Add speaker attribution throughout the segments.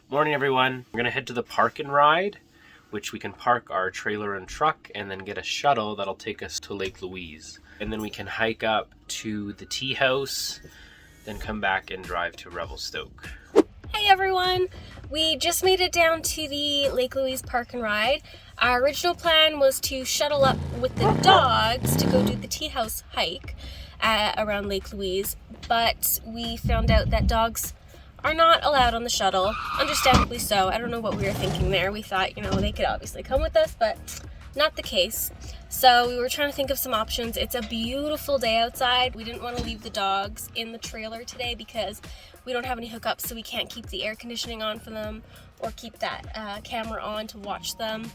Speaker 1: Morning everyone. We're gonna head to the park and ride, which we can park our trailer and truck and then get a shuttle that'll take us to Lake Louise. And then we can hike up to the tea house, then come back and drive to Revelstoke.
Speaker 2: Hey everyone! We just made it down to the Lake Louise Park and Ride. Our original plan was to shuttle up with the dogs to go do the tea house hike around Lake Louise, but we found out that dogs are not allowed on the shuttle, understandably so. I don't know what we were thinking there. We thought, they could obviously come with us, but not the case. So we were trying to think of some options. It's a beautiful day outside. We didn't want to leave the dogs in the trailer today because we don't have any hookups, so we can't keep the air conditioning on for them or keep that camera on to watch them.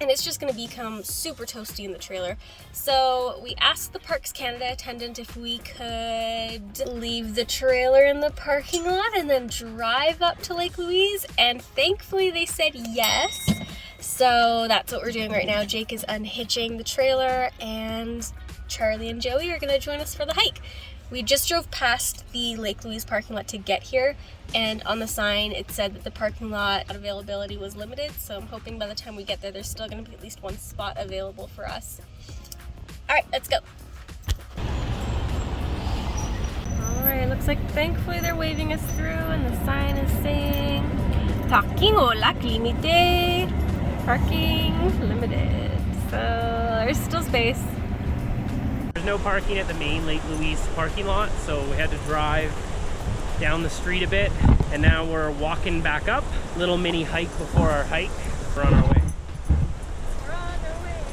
Speaker 2: And it's just going to become super toasty in the trailer. So we asked the Parks Canada attendant if we could leave the trailer in the parking lot and then drive up to Lake Louise, and thankfully they said yes. So that's what we're doing right now. Jake is unhitching the trailer and Charlie and Joey are going to join us for the hike. We just drove past the Lake Louise parking lot to get here, and on the sign it said that the parking lot availability was limited, so I'm hoping by the time we get there there's still going to be at least one spot available for us. Alright, let's go. Alright, looks like thankfully they're waving us through and the sign is saying Parking o lac limité, parking limited, so there's still space.
Speaker 1: There's no parking at the main Lake Louise parking lot, so we had to drive down the street a bit, and now we're walking back up. Little mini hike before our hike. We're on our way.
Speaker 2: We're on our way.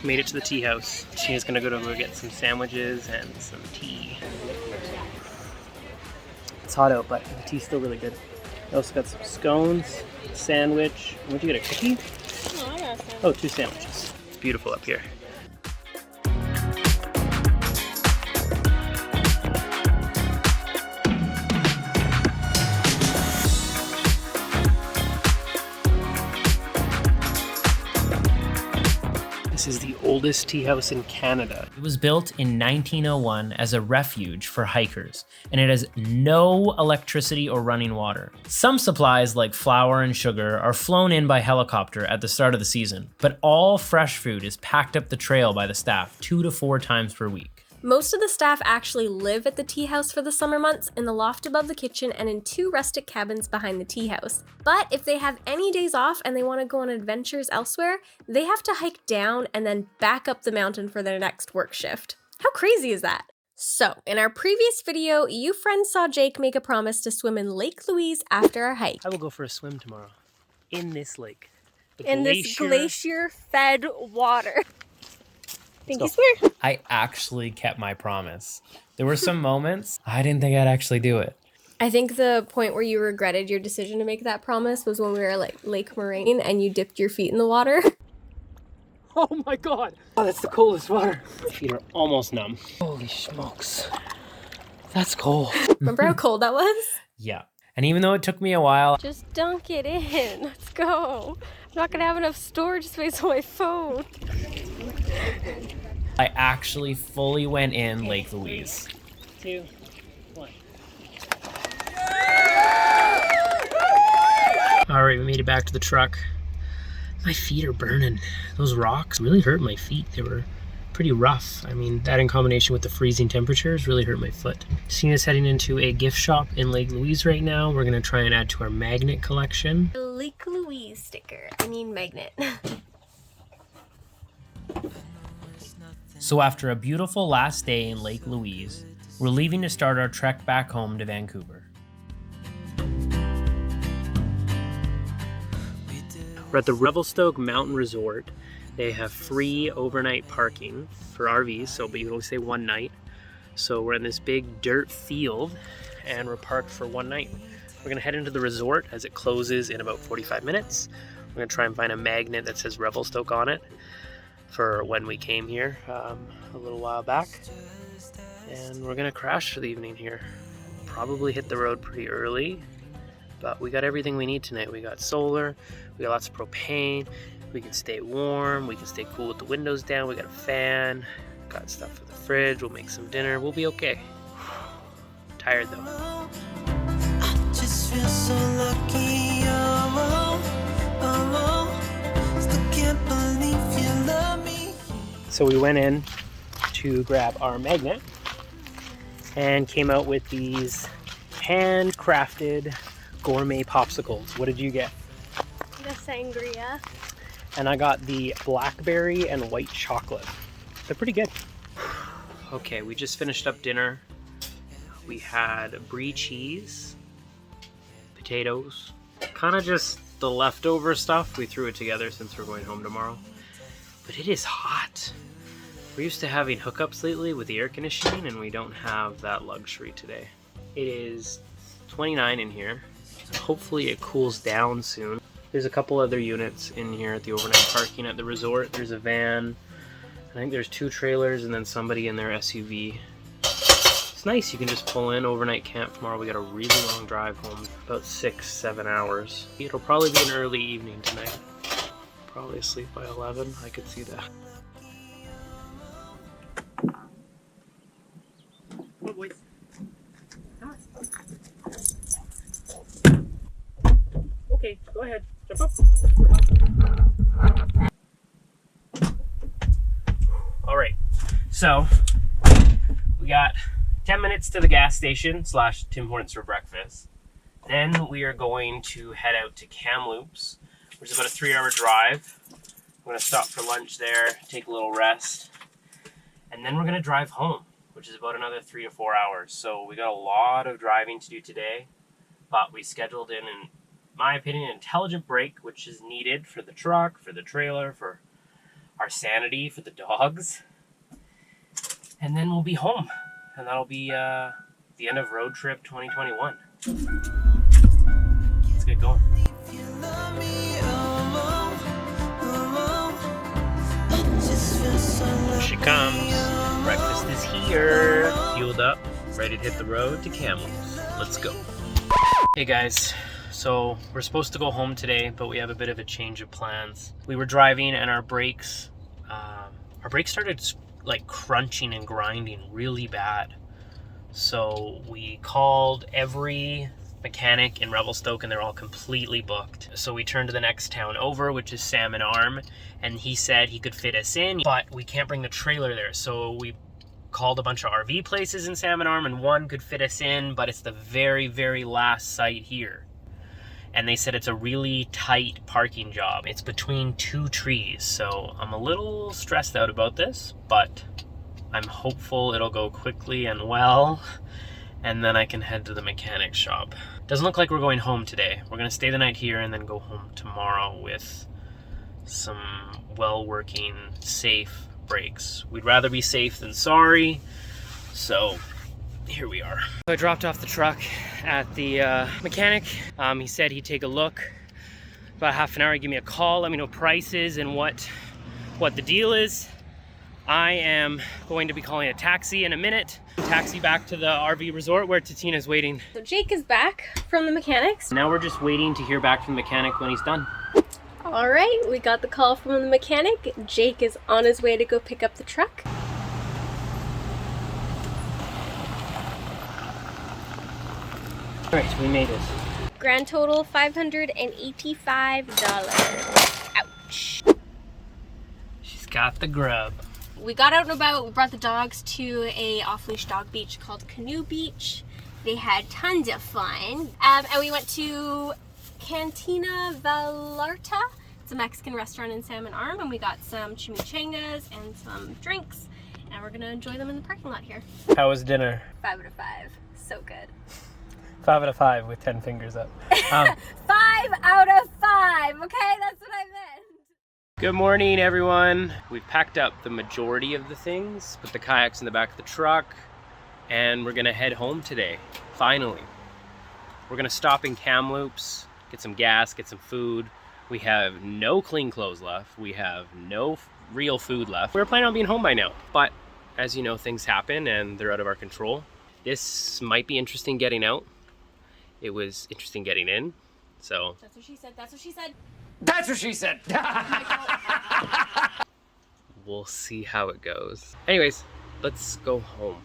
Speaker 1: Made it to the tea house. She's gonna go get some sandwiches and some tea. It's hot out, but the tea's still really good. I also got some scones, sandwich. What'd you get, a cookie?
Speaker 2: No, I got a sandwich.
Speaker 1: Oh, 2 sandwiches. It's beautiful up here. This is the oldest tea house in Canada. It was built in 1901 as a refuge for hikers, and it has no electricity or running water. Some supplies like flour and sugar are flown in by helicopter at the start of the season, but all fresh food is packed up the trail by the staff 2 to 4 times per week.
Speaker 2: Most of the staff actually live at the tea house for the summer months, in the loft above the kitchen and in 2 rustic cabins behind the tea house. But if they have any days off and they want to go on adventures elsewhere, they have to hike down and then back up the mountain for their next work shift. How crazy is that? So, in our previous video, you friends saw Jake make a promise to swim in Lake Louise after our hike.
Speaker 1: I will go for a swim tomorrow in this lake.
Speaker 2: This glacier-fed water. Pinky swear.
Speaker 1: I actually kept my promise. There were some moments I didn't think I'd actually do it.
Speaker 2: I think the point where you regretted your decision to make that promise was when we were at Lake Moraine and you dipped your feet in the water.
Speaker 1: Oh my god! Oh, that's the coldest water. My feet are almost numb. Holy smokes. That's cold.
Speaker 2: Remember how cold that was?
Speaker 1: Yeah. And even though it took me a while,
Speaker 2: just dunk it in. Let's go. I'm not gonna have enough storage space on my phone.
Speaker 1: I actually fully went in Lake Louise. 2, 1. Alright, we made it back to the truck. My feet are burning. Those rocks really hurt my feet. They were pretty rough. I mean, that in combination with the freezing temperatures really hurt my foot. Cena's heading into a gift shop in Lake Louise right now. We're gonna try and add to our magnet collection.
Speaker 2: Lake Louise sticker. I mean magnet.
Speaker 1: So after a beautiful last day in Lake Louise, we're leaving to start our trek back home to Vancouver. We're at the Revelstoke Mountain Resort. They have free overnight parking for RVs, so but you can only stay one night. So we're in this big dirt field and we're parked for one night. We're gonna head into the resort as it closes in about 45 minutes. We're gonna try and find a magnet that says Revelstoke on it for when we came here a little while back. and we're gonna crash for the evening here. Probably hit the road pretty early, but we got everything we need tonight. We got solar, we got lots of propane, we can stay warm, we can stay cool with the windows down, we got a fan, got stuff for the fridge, we'll make some dinner, we'll be okay. Tired though.
Speaker 3: I just feel so lucky, still can't believe you love me.
Speaker 1: So we went in to grab our magnet and came out with these handcrafted gourmet popsicles. What did you get?
Speaker 2: The sangria.
Speaker 1: And I got the blackberry and white chocolate. They're pretty good. Okay, we just finished up dinner. We had brie cheese, potatoes, kind of just the leftover stuff. We threw it together since we're going home tomorrow. But it is hot. We're used to having hookups lately with the air conditioning, and we don't have that luxury today. It is 29 in here. So hopefully it cools down soon. There's a couple other units in here at the overnight parking at the resort. There's a van. I think there's 2 trailers and then somebody in their SUV. It's nice, you can just pull in, overnight camp tomorrow. We got a really long drive home, about 6-7 hours. It'll probably be an early evening tonight. Probably asleep by 11, I could see that. Oh, boys. Come on. Okay, go ahead. Jump up. All right, so we got 10 minutes to the gas station / Tim Hortons for breakfast. Then we are going to head out to Kamloops, which is about a 3-hour drive. I'm gonna stop for lunch there, take a little rest, and then we're gonna drive home, which is about another 3 to 4 hours. So we got a lot of driving to do today, but we scheduled in my opinion, an intelligent break, which is needed for the truck, for the trailer, for our sanity, for the dogs. And then we'll be home. And that'll be the end of road trip 2021. Let's get going. Here she comes. Breakfast is here. Fueled up, ready to hit the road to Kamloops. Let's go. Hey guys. So we're supposed to go home today, but we have a bit of a change of plans. We were driving and our brakes started like crunching and grinding really bad. So we called every mechanic in Revelstoke and they're all completely booked. So we turned to the next town over, which is Salmon Arm, and he said he could fit us in, but we can't bring the trailer there. So we called a bunch of RV places in Salmon Arm and one could fit us in, but it's the very, very last site here. And they said it's a really tight parking job. It's between 2 trees, so I'm a little stressed out about this, but I'm hopeful it'll go quickly and well, and then I can head to the mechanic shop. Doesn't look like we're going home today. We're gonna stay the night here and then go home tomorrow with some well-working, safe brakes. We'd rather be safe than sorry, so here we are. So I dropped off the truck at the mechanic. He said he'd take a look. About half an hour, he'd give me a call, let me know prices and what the deal is. I am going to be calling a taxi in a minute. Taxi back to the RV resort where Tatina's waiting.
Speaker 2: So Jake is back from the mechanics.
Speaker 1: Now we're just waiting to hear back from the mechanic when he's done.
Speaker 2: All right, we got the call from the mechanic. Jake is on his way to go pick up the truck.
Speaker 1: All right, so we made it.
Speaker 2: Grand total $585. Ouch.
Speaker 1: She's got the grub.
Speaker 2: We got out and about. We brought the dogs to a off-leash dog beach called Canoe Beach. They had tons of fun. And we went to Cantina Vallarta. It's a Mexican restaurant in Salmon Arm, and we got some chimichangas and some drinks. And we're gonna enjoy them in the parking lot here.
Speaker 1: How was dinner?
Speaker 2: 5 out of 5. So good.
Speaker 1: 5 out of 5 with 10 fingers up.
Speaker 2: 5 out of 5, okay? That's what I meant.
Speaker 1: Good morning, everyone. We've packed up the majority of the things, put the kayaks in the back of the truck, and we're gonna head home today, finally. We're gonna stop in Kamloops, get some gas, get some food. We have no clean clothes left. We have no real food left. We were planning on being home by now, but as you know, things happen and they're out of our control. This might be interesting getting out. It was interesting getting in, so.
Speaker 2: That's what she said, that's what she said.
Speaker 4: That's what she said!
Speaker 1: We'll see how it goes. Anyways, let's go home.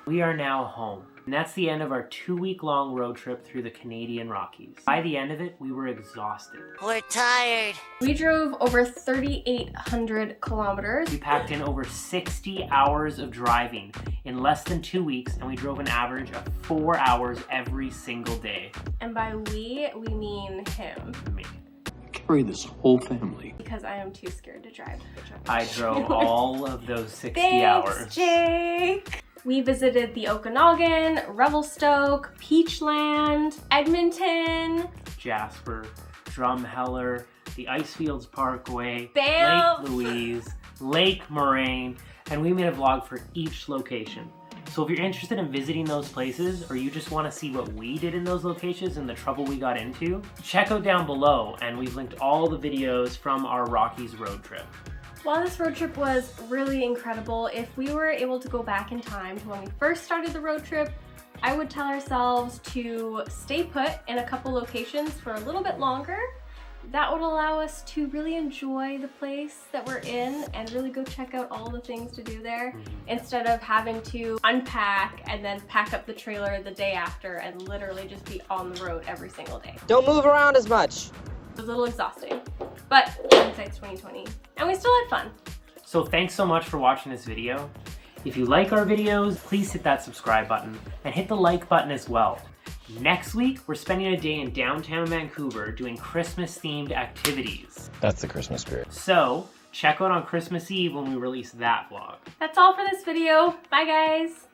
Speaker 1: We are now home. And that's the end of our 2-week-long road trip through the Canadian Rockies. By the end of it, we were exhausted.
Speaker 5: We're tired.
Speaker 2: We drove over 3,800 kilometers.
Speaker 1: We packed in over 60 hours of driving in less than 2 weeks, and we drove an average of 4 hours every single day.
Speaker 2: And by we mean him.
Speaker 1: Me.
Speaker 4: Carry this whole family.
Speaker 2: Because I am too scared to drive.
Speaker 1: I drove all of those 60
Speaker 2: Thanks,
Speaker 1: hours.
Speaker 2: Jake! We visited the Okanagan, Revelstoke, Peachland, Edmonton,
Speaker 1: Jasper, Drumheller, the Icefields Parkway,
Speaker 2: Banff.
Speaker 1: Lake Louise, Lake Moraine, and we made a vlog for each location. So if you're interested in visiting those places, or you just want to see what we did in those locations and the trouble we got into, check out down below, and we've linked all the videos from our Rockies road trip.
Speaker 2: While this road trip was really incredible, if we were able to go back in time to when we first started the road trip, I would tell ourselves to stay put in a couple locations for a little bit longer. That would allow us to really enjoy the place that we're in and really go check out all the things to do there instead of having to unpack and then pack up the trailer the day after and literally just be on the road every single day.
Speaker 6: Don't move around as much.
Speaker 2: It was a little exhausting, but hindsight's 2020, and we still had fun.
Speaker 1: So thanks so much for watching this video. If you like our videos, please hit that subscribe button and hit the like button as well. Next week, we're spending a day in downtown Vancouver doing Christmas-themed activities.
Speaker 4: That's the Christmas spirit.
Speaker 1: So check out on Christmas Eve when we release that vlog.
Speaker 2: That's all for this video. Bye guys.